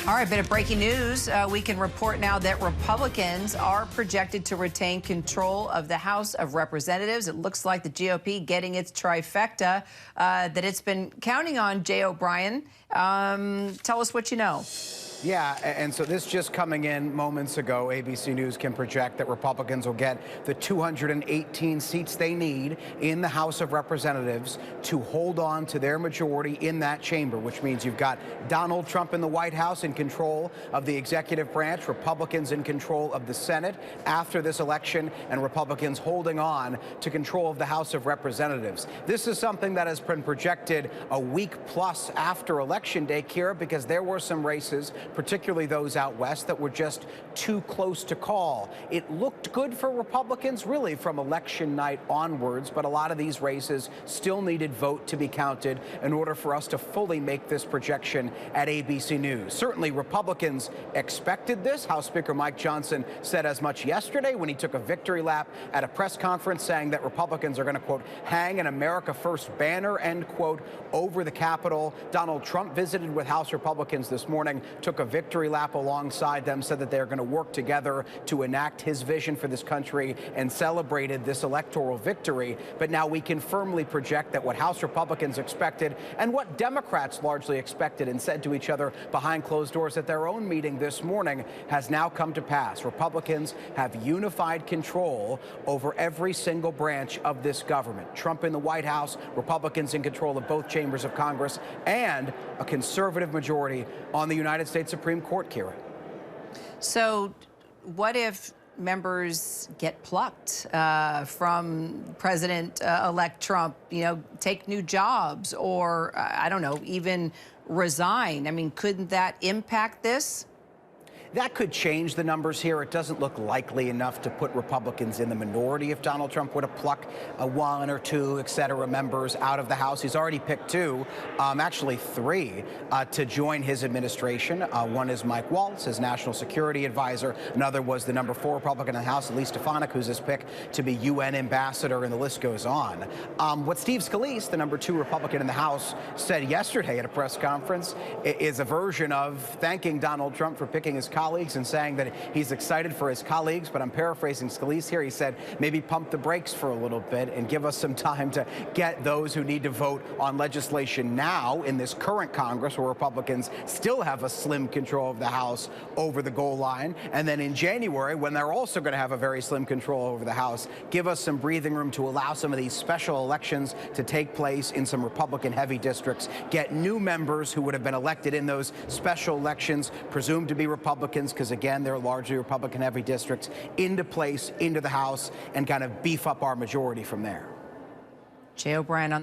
All right, bit of breaking news. We can report now that Republicans are projected to retain control of the House of Representatives. It looks like the GOP getting its trifecta that it's been counting on. Jay O'Brien, tell us what you know. Yeah, and so this just coming in moments ago, ABC News can project that Republicans will get the 218 seats they need in the House of Representatives to hold on to their majority in that chamber, which means you've got Donald Trump in the White House in control of the executive branch, Republicans in control of the Senate after this election, and Republicans holding on to control of the House of Representatives. This is something that has been projected a week plus after Election Day, Kira, because there were some races, particularly those out west, that were just too close to call. It looked good for Republicans really from election night onwards, but a lot of these races still needed vote to be counted in order for us to fully make this projection at ABC News. Certainly Republicans expected this. House Speaker Mike Johnson said as much yesterday when he took a victory lap at a press conference, saying that Republicans are going to, quote, hang an America First banner, end quote, over the Capitol. Donald Trump visited with House Republicans this morning, took a victory lap alongside them, said that they're going to work together to enact his vision for this country, and celebrated this electoral victory. But now we can firmly project that what House Republicans expected and what Democrats largely expected and said to each other behind closed doors at their own meeting this morning has now come to pass. Republicans have unified control over every single branch of this government. Trump in the White House, Republicans in control of both chambers of Congress, and a conservative majority on the United States Supreme Court, Kira. So what if members get plucked from President-elect Trump, take new jobs or, I don't know, even resign? I mean, couldn't that impact this? That could change the numbers here. It doesn't look likely enough to put Republicans in the minority if Donald Trump were to pluck one or two, et cetera, members out of the House. He's already picked two, actually three, to join his administration. One is Mike Waltz, his national security advisor. Another was the number 4 Republican in the House, Linsey Davis, who's his pick to be UN ambassador, and the list goes on. What Steve Scalise, the number 2 Republican in the House, said yesterday at a press conference is a version of thanking Donald Trump for picking his colleagues and saying that he's excited for his colleagues. But I'm paraphrasing Scalise here. He said maybe pump the brakes for a little bit and give us some time to get those who need to vote on legislation now in this current Congress, where Republicans still have a slim control of the House, over the goal line. And then in January, when they're also going to have a very slim control over the House, give us some breathing room to allow some of these special elections to take place in some Republican-heavy districts, get new members who would have been elected in those special elections, presumed to be Republicans, because again, they're largely Republican-heavy districts, into place, into the House, and kind of beef up our majority from there. Jay O'Brien on